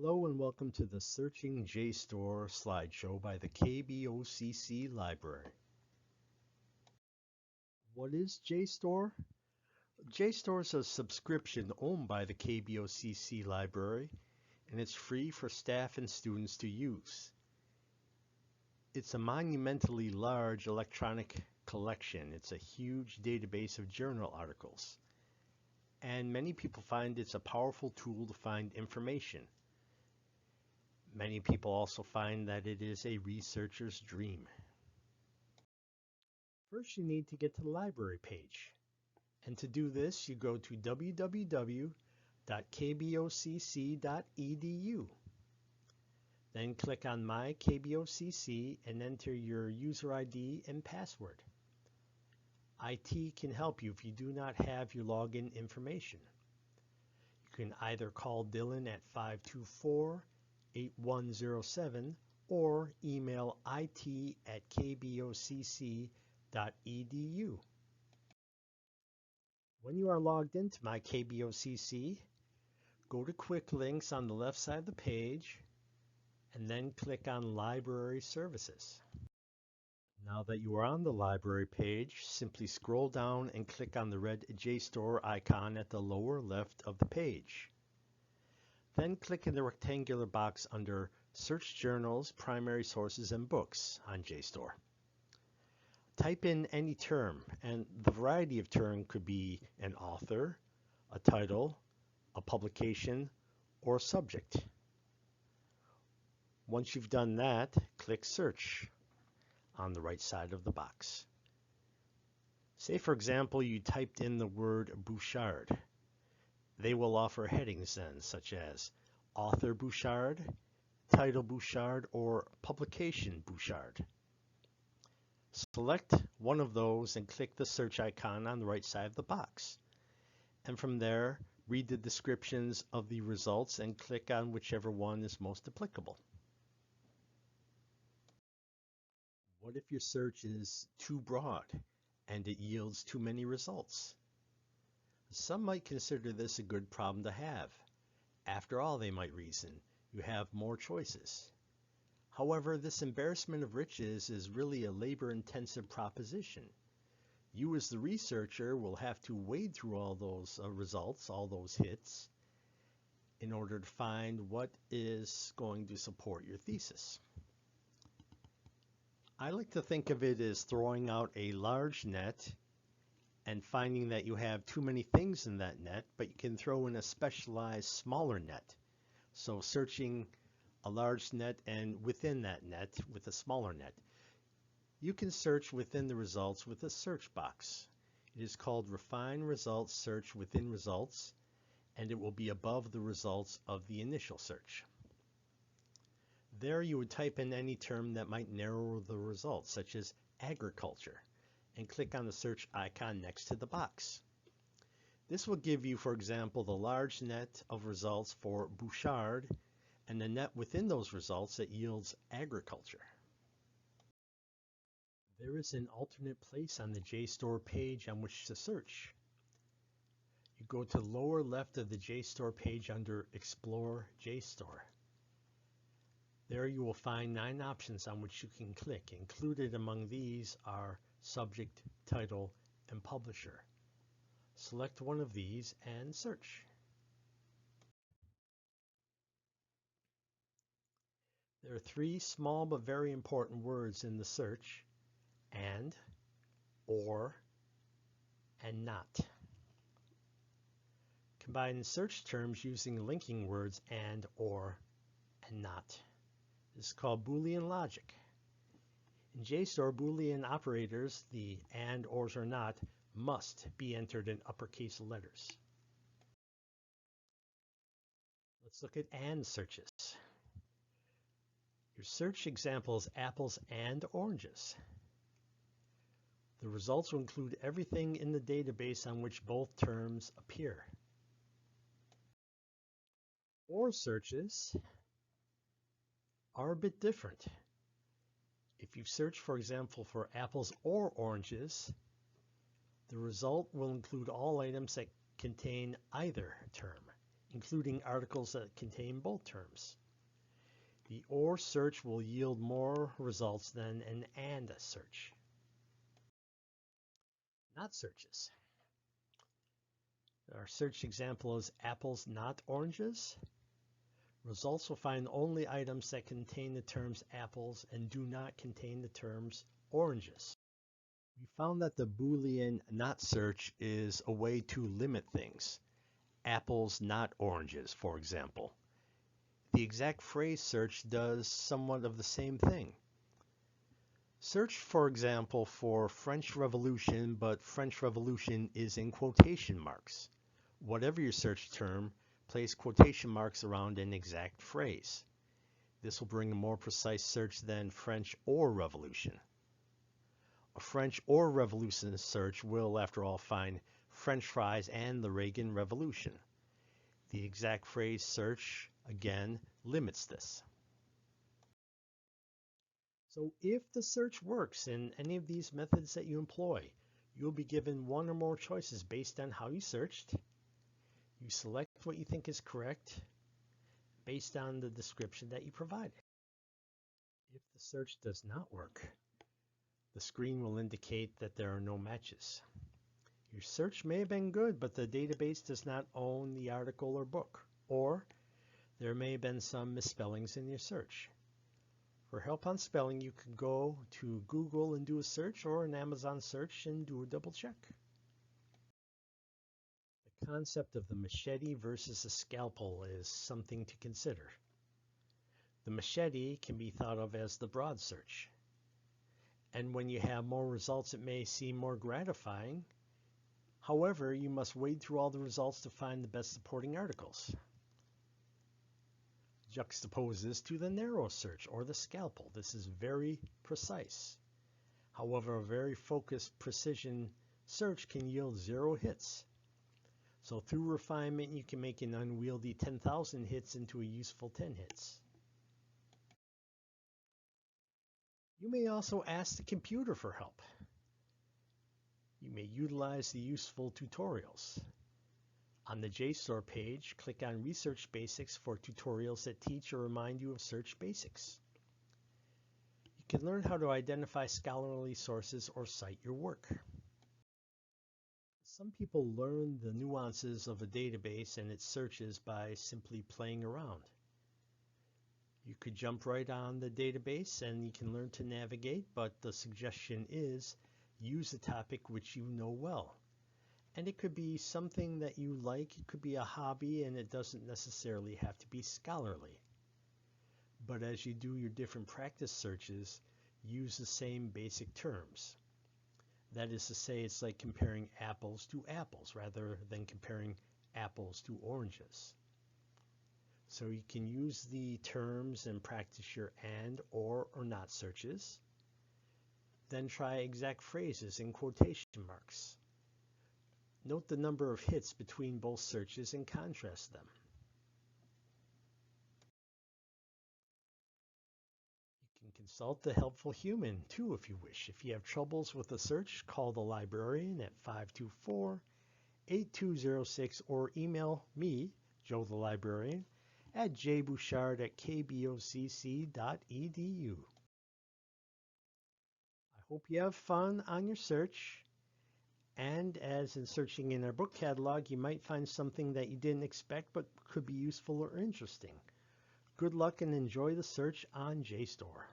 Hello and welcome to the Searching JSTOR slideshow by the KBOCC Library. What is JSTOR? JSTOR is a subscription owned by the KBOCC Library, and it's free for staff and students to use. It's a monumentally large electronic collection. It's a huge database of journal articles, and many people find it's a powerful tool to find information. Many people also find that it is a researcher's dream. First, you need to get to the library page. And to do this, you go to www.kbocc.edu. Then click on My KBOCC and enter your user ID and password. IT can help you if you do not have your login information. You can either call Dylan at 524-8107 or email it@kbocc.edu. When you are logged into My KBOCC, go to Quick Links on the left side of the page and then click on Library Services. Now that you are on the library page, simply scroll down and click on the red JSTOR icon at the lower left of the page. Then click in the rectangular box under Search Journals, Primary Sources, and Books on JSTOR. Type in any term, and the variety of term could be an author, a title, a publication, or a subject. Once you've done that, click Search on the right side of the box. Say, for example, you typed in the word Bouchard. They will offer headings then, such as Author Bouchard, Title Bouchard, or Publication Bouchard. Select one of those and click the search icon on the right side of the box. And from there, read the descriptions of the results and click on whichever one is most applicable. What if your search is too broad and it yields too many results? Some might consider this a good problem to have. After all, they might reason, you have more choices. However, this embarrassment of riches is really a labor-intensive proposition. You as the researcher will have to wade through all those results, all those hits, in order to find what is going to support your thesis. I like to think of it as throwing out a large net and finding that you have too many things in that net, but you can throw in a specialized smaller net. So searching a large net and within that net with a smaller net. You can search within the results with a search box. It is called Refine Results Search Within Results, and it will be above the results of the initial search. There you would type in any term that might narrow the results, such as agriculture, and click on the search icon next to the box. This will give you, for example, the large net of results for Bouchard and the net within those results that yields agriculture. There is an alternate place on the JSTOR page on which to search. You go to the lower left of the JSTOR page under Explore JSTOR. There you will find 9 options on which you can click. Included among these are subject, title, and publisher. Select one of these and search. There are 3 small but very important words in the search: and, or, and not. Combine search terms using linking words and, or, and not. This is called Boolean logic. In JSTOR, Boolean operators, the and, ors, or not, must be entered in uppercase letters. Let's look at and searches. Your search example is apples and oranges. The results will include everything in the database on which both terms appear. Or searches are a bit different. If you search, for example, for apples or oranges, the result will include all items that contain either term. including articles that contain both terms. The OR search will yield more results than an AND search. Not searches. Our search example is apples, not oranges. Results will find only items that contain the terms apples and do not contain the terms oranges. We found that the Boolean not search is a way to limit things. Apples, not oranges, for example. The exact phrase search does somewhat of the same thing. Search, for example, for French Revolution, but French Revolution is in quotation marks. Whatever your search term, place quotation marks around an exact phrase. This will bring a more precise search than French or Revolution. A French or Revolution search will, after all, find French fries and the Reagan Revolution. The exact phrase search, again, limits this. So if the search works in any of these methods that you employ, you'll be given one or more choices based on how you searched. You select what you think is correct based on the description that you provided. If the search does not work, the screen will indicate that there are no matches. Your search may have been good, but the database does not own the article or book, or there may have been some misspellings in your search. For help on spelling, you can go to Google and do a search, or an Amazon search and do a double check. The concept of the machete versus a scalpel is something to consider. The machete can be thought of as the broad search. And when you have more results, it may seem more gratifying. However, you must wade through all the results to find the best supporting articles. Juxtapose this to the narrow search or the scalpel. This is very precise. However, a very focused precision search can yield 0 hits. So through refinement, you can make an unwieldy 10,000 hits into a useful 10 hits. You may also ask the computer for help. You may utilize the useful tutorials. On the JSTOR page, click on Research Basics for tutorials that teach or remind you of search basics. You can learn how to identify scholarly sources or cite your work. Some people learn the nuances of a database and its searches by simply playing around. You could jump right on the database and you can learn to navigate, but the suggestion is use a topic which you know well. And it could be something that you like, it could be a hobby, and it doesn't necessarily have to be scholarly. But as you do your different practice searches, use the same basic terms. That is to say, it's like comparing apples to apples rather than comparing apples to oranges. So you can use the terms and practice your and, or not searches. Then try exact phrases in quotation marks. Note the number of hits between both searches and contrast them. You can consult the helpful human too if you wish. If you have troubles with a search, call the librarian at 524-8206 or email me, Joe the librarian, at jbouchard@kbocc.edu. I hope you have fun on your search. And as in searching in our book catalog, you might find something that you didn't expect but could be useful or interesting. Good luck and enjoy the search on JSTOR.